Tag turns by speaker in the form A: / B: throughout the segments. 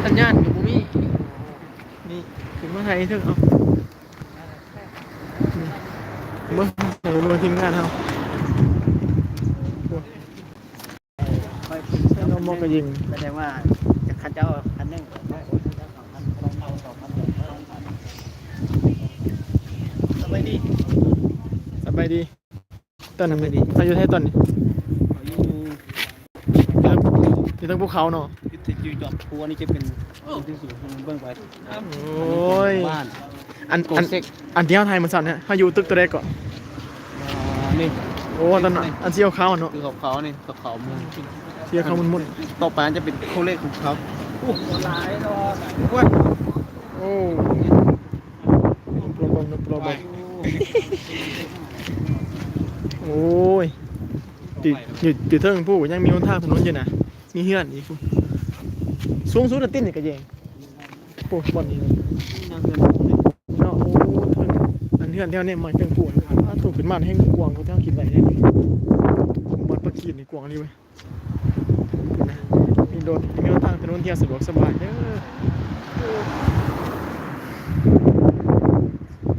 A: สัญญาณอยู่บ่มีนี่ถึงมาไทยถึงเอาเมื่อเราทีมงานเราใช้น้องมอกระยิง
B: แสดงว่าจะขันเจ้าคันหนึ่งสบายดี
A: สบายดีต้นทำไมดีอายุเท่าต้นนี่อยู่ตั้งภูเขาเนาะ
B: อยู่จอบครัวนี่จะเป็นที่สูงเบื้องไป
A: โอ้ยอันที่เขาไทยมันสั่นเนี่ยเขาอยู่ตึกตัวแรกก่อน
B: นี่
A: โอ้ตอนนั้นอันเชี่ยวเขาเนาะ
B: คือเขานี่เขามุน
A: เชี่ยวเขามุน
B: ต่อไปจะเป็นโคเล่ของเขาโอ้หลายเนาะ
A: โอ้โปรบโอ้ยติดเทิงผู้ยังมีหนทางถนนอยู่นะมีเฮือนอีกผู้สูงสุดติ้นนี่ก็ยังปวดบอลนี่เนาะโอ้อันเฮือนเท่านี้มันเป็นปวดถูกขึ้นมาให้กวางเขาเท่าคิดไว้เนี่ยบอลประกีดนี่กวางนี่เว้ยมีโดดมีหนทางถนนเที่ยวสะดวกสบายเด้อ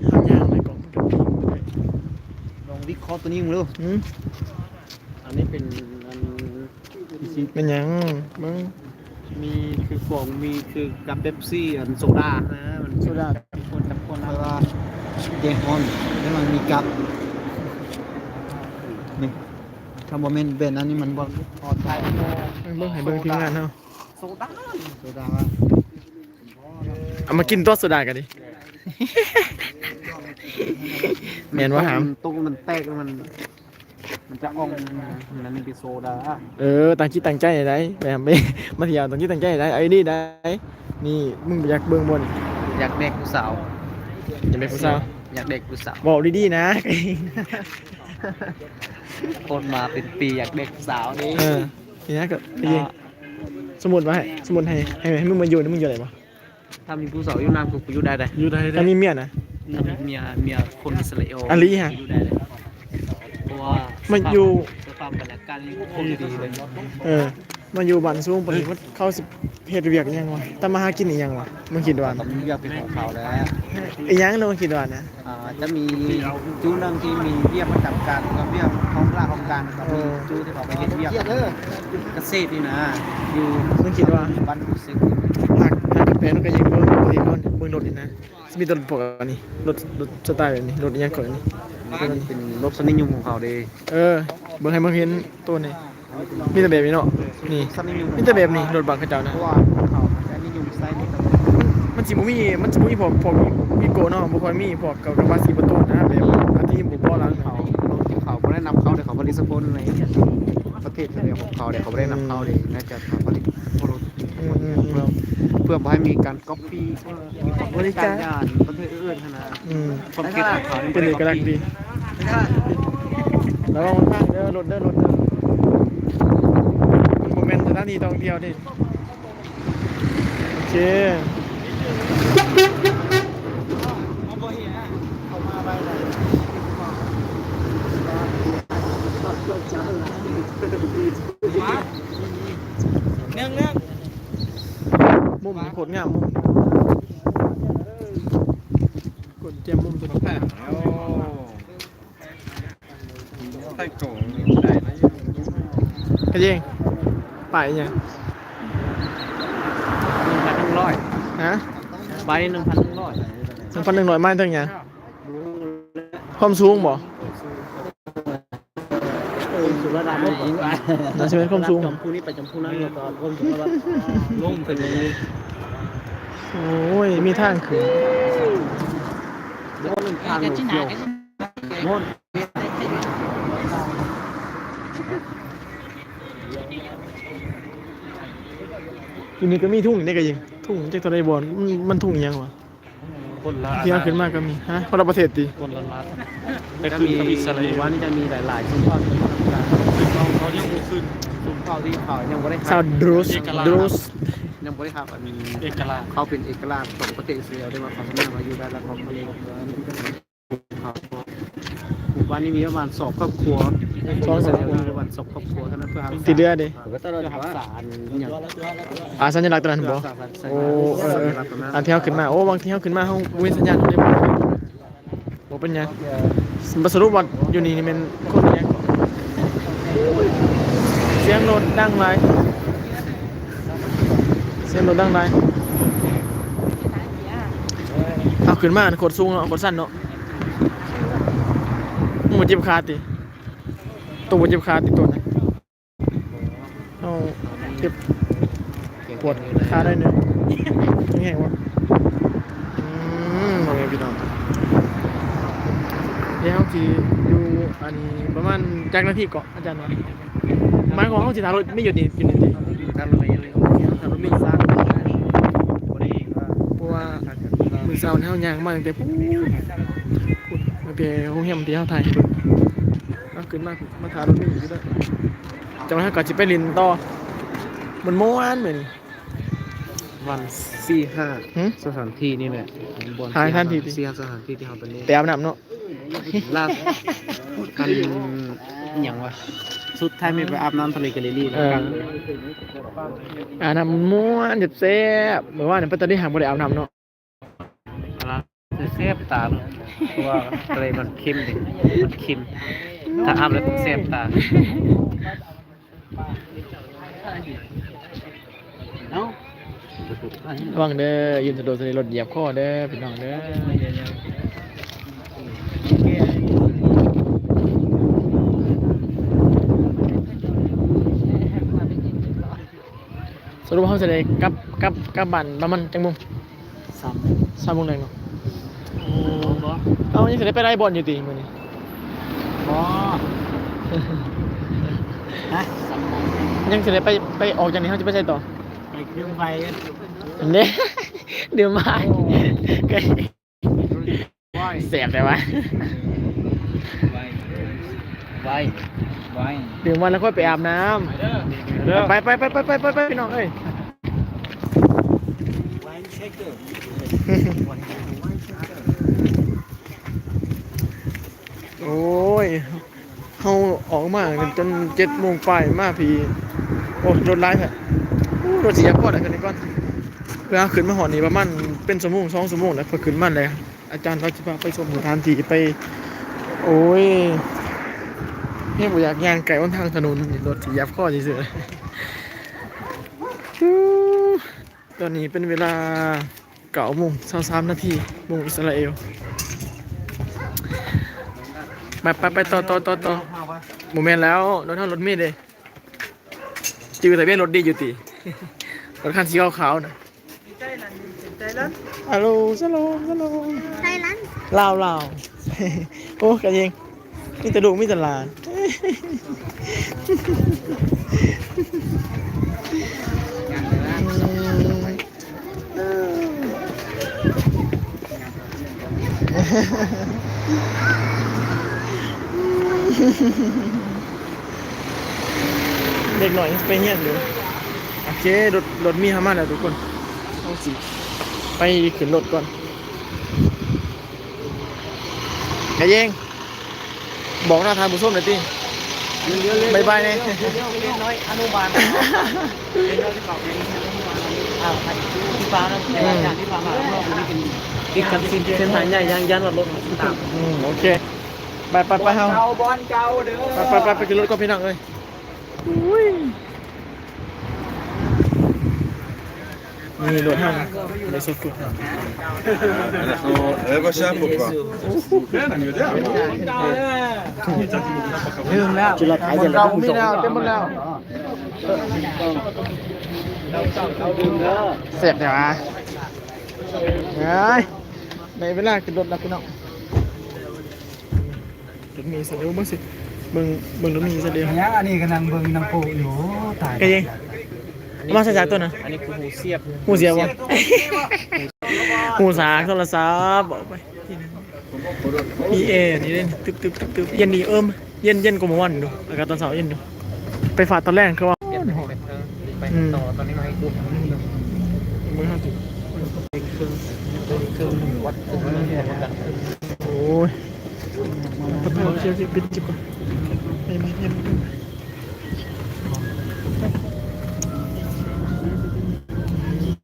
A: หางยางในกล่องกับพี่
B: ลองวิเคราะห์ตัวนี้มึงดูอันนี้เป็น
A: เป็นยังมึง
B: มีคือกล่องมีคือกับเป๊ปซี่อันโซดานะมัน
A: โซดา
B: คนแล้วเจฮอนแล้วมันมีกับนี่ถ้าโมเมนต์เบนอันนี้มันบอลพอใช่
A: เบิ่งให้เบิ่งทีมงานเนาะ
B: โซดา
A: เอามากินตัวโซดากันดิเมียนว่าหาม
B: ตรงมันแตกมันจะอ่องนั่นเป็นโซดา
A: ต่างคิดต่างใจได้แบบไม่มาเที่ยวต่างคิดต่างใจได้ไอ้นี่ได้นี่มึงอยากเบิ่งบน
B: อยากเด็กผู้สาว
A: อยากเด็กผู้สาว
B: อยากเด็กผู้สาว
A: บอกดีๆนะ
B: คนมาเป็นปีอยากเด็กผู้สาวนี่
A: ทีนี้ก็ยิงสมุดไว้สมุดให้มึงมาอยู่นี่มึงอยู่ไหนวะ
B: ถ้ามีผู้สาวอยู่นานกูอยู่ได้เลย
A: อยู่ได้ถ้ามีเมียนะ
B: เมียคนอิสราเอล
A: อาลีฮะ
B: เพราะว่า
A: มันอยู่
B: ความบรรยากาศนี่โคตรดีเลย
A: มันอยู่บ้านสูงปกติมันเข้าสิเฮ็ดเวียกยังวะแต่มาหากินอีหยังวะมึงคิดว่า
B: มันเวียกเป็นของเขาแล้ว
A: อีหยังเนาะมึงคิดว่านะ
B: จะมีจูนึงที่มีเวียกประจำการกับเวียกของราชการกับจูที่เขาไปเฮ็ดเวียกเกษตรนี่นะอยู่
A: มึงคิดว่า
B: บ้านกุศิ
A: หักแผนก็ยังเบิ่งปกติก่อนเบิ่งรถนี่นะมีรถพวกนี้รถสไตล์แบบนี้รถอีหยังก่อนนี่
B: เป็นรถสนิยมของเขาเด้
A: เบิ่งให้มึงเห็นตัวนี้มีแต่แบบนี้เนาะนี่มีแต่แบบนี้รถบังเขาเจ้านะมันสิบ่มีพวกมีโกเนาะบ่ค่อยมีพวกกับว่า4ประตูนะแบบอันที่บ่พอหลัง
B: เขาบ่ได้นำเข้าแต่เขาผลิตสกุลอะไรประเทศอะไรของเขาเขาไม่ได้นำเข้าเลยน่าจะผลิตเพื่อให้มีการก๊อปปี้
A: บริการ
B: ประเทศอื่นๆนะ
A: ความคิดของเขาเป็นเอกลักษณ์ดีแล้วก็ข้างรถโมเมนต์สถานีท่องเที่ยวดิโอเคมุมโคตรงามมุมกดเจมมุมตัวแพง
B: ใส่กล่องได้ไหม
A: กระเยงไปยัง
B: 1,100
A: ฮะ
B: ใบ1,100
A: ไม่ถึงยังความสูงบ่
B: สุรดาไม่ยิง
A: น่าจะเป็นความสูง
B: จมพูนี่ไปจมพูนั้นแล้วก็ความสูงแล้วลงเป็น
A: โอ้ยมีทางขึ้น
B: ทางเดียวโน่น
A: ทีนี้ก็มีทุ่งนี่ก็ยิงทุ่งจากตัวใดบอลมันทุ่งยังวะที่เอาขึ้นมาก็มีฮะคนละประเทศดี
B: คนละรัฐแต่คืออิสราเอลว่านี่จะมีหลายๆชุมชนเขายังไม่ขึ้นชุมชนที่เขายังไม่ได้
A: ซาวดรูส
B: ยังไม่ได้ครับมีเอกลักษณ์เขาเป็นเอกลักษณ์ของประเทศอิสราเอลได้มาเขาสามารถมาอยู่ได้แล้วเขาเลี้ยงเขาวันนี้มีประมาณ2 ครอบครัว
A: สองสามคน
B: วันศพครอบครัวเท่านั้นเพื่อ
A: ติดเรือดิ
B: ก็ต้องรับสารอย่าง
A: สัญลักษณ์ตัวนั้นบ่โอ้อันที่เฮาขึ้นมาโอ้บางที่เฮาขึ้นมาเฮาบ่มีสัญญาณเลยบ่เป็นหยังบ่สรุปว่าอยู่นี่แม่นคนเป็นหยังเสียงรถดังหลายเสียงรถดังหลายเอาขึ้นมาโคตรสูงเนาะโคตรสั้นเนาะบ่เจ็บขาติตัวบ่เจ็บขาติตัวนะเอาเจ็บปวดขาได้เนึงยังไงวะโอเคพี่น้องเดี๋ยวสิอยู่อันนี้ประมาณจักนาทีเกาะอาจารย์ว่าหมายของเฮาสิทางรถไม่หยุดนี่อยู่นี่ติ
B: ทำอะไรเลยทำรถไม่สร้างบ่ได้
A: เพราะว่ามื้อเช้าเฮาย่างมาตั้งแต่พูดตั้งแต่โรงแรมที่เฮาถ่ายให้เบิ่งเอาขึ้นมาถ่ายรถนี่อยู่เด้อจังหวะก็สิไปลินต่อมันม่วนเหมือน
B: วัน4-5สถานที่นี่แหละ4-5สถานที่ที่เราไปนี่
A: ไปอาบน้ำเนาะ
B: ล่ากันอย่างวะสุดท้ายไม่ไปอาบน้ำทะเลกาลิลี่แล้วกัน
A: อาบน้ำม่วนแซ่บๆเหมือนว่าเนี่ยปัตตานีหางบ่ได้อาบน้ำเนาะ
B: เสียบตาเพราะว่าทะเลมันเค็มดิมันเค็มถ้าอาบแล้วเสียบตาเอ้า
A: ระวังเด้อยืนสะดวกสะดวกรถเหยียบคอเด้อพี่น้องเด้อสรุปเขาจะได้กลับบ้านประมาณจังโมง3 โมงแรงเนาะเอายังจะได้ไปไล่บอลอยู่ตีมื้อนี้
B: บ่ฮะ
A: ยังจะได้ไปออกจากนี้เขาจะไปใช้ต่อ
B: ไอ้เครื่องไฟ
A: เนี่ยเดี๋ยวมาก็
B: ไว้
A: เสียบแต่ว่า
B: ไว้ไว้
A: เดี๋ยววันแล้วค่อยไปอาบน้ำไปพี่น้องเอ้ย
B: ไว้เช็คเกอร์
A: โอ้ยเขาออกมาจน7 โมงไปมาพี่โอ้รถไล่แท้รถเสียก่อนอะไรกันนี่ก่อนเวลาขึ้นมาหอนี่ประมาณเป็น2 โมง 2 ชั่วโมงแล้วพอขึ้นมาเลยอาจารย์เราจะพาไปชมสถานที่ไปโอ้ยเนี่ยผมอยากย่างไก่บนทางถนนรถสียับข้อเฉยๆตอนนี้เป็นเวลา9 โมง 23 นาทีวงอิสราเอลไปต่อโมเมนต์แล้วรถเท่ารถมีดเลยจือแต่เบี้ยรถดีอยู่ตีรถคันสีขาวๆนะฮัลโหลสโลม
C: ไทยนั้น
A: ลาว โอ้กันเองมีแต่ลูกมีแต่หลานเด็กหน่อยไปเฮียนดูโอเครถมีฮามาแล้วทุกคนเอาสิไปขึ้นรถก่อนไอ้เองบอกหน้าทางผู้ส้มหน่อยติบายบายเลย
B: เล่นน้อยอนุบาลเล่นน้อยที่เก่าเล่นอนุบาลที่ฟ้านะแต่ว่าอย่างที่ฟ้ามาเราไม่กินกินกันเส้นทางใหญ่ยันรถตาม
A: โอเคไปเฮา
B: เก่าบอลเก่าเด้อ
A: ไปขึ้นรถก็พี่น้องเลยนี่รถห้างในสุดกุด
D: רבע שעה פה כבר.
B: ลืมแล้ว
A: จุฬาขายเสร็จแล้วมีแล้วเต็มหมดแล้วเสร็จแล้วเฮ้ยในเวลาขึ้นรถแล้วพี่น้องรถมีสะดวกบ้างสิเบิ่งรถมีสะดวก
B: ยังอันนี้กำลังเบิ่งน้ำโพอยู่ตาย
A: ไอ้ยังมาใส่จากตัวนะ
B: อันนี้คือหูเสียบ
A: หูเสียวะหูสากโทรศัพท์บอกไปพี่เอนี่เล่นตึ๊บเย็นดีเย็นกว่าเมื่อวานดูอากาศตอนเช้าเย็นดูไปฝาดตอนแรกคือว่า
B: ไปต่อตอนนี้มาให้ดู
A: มือห้าสิบ
B: เครื่องวัดเครื่องวัดกัน
A: โอ้ยเชียวสิปิดจิบก่อน ยังไม่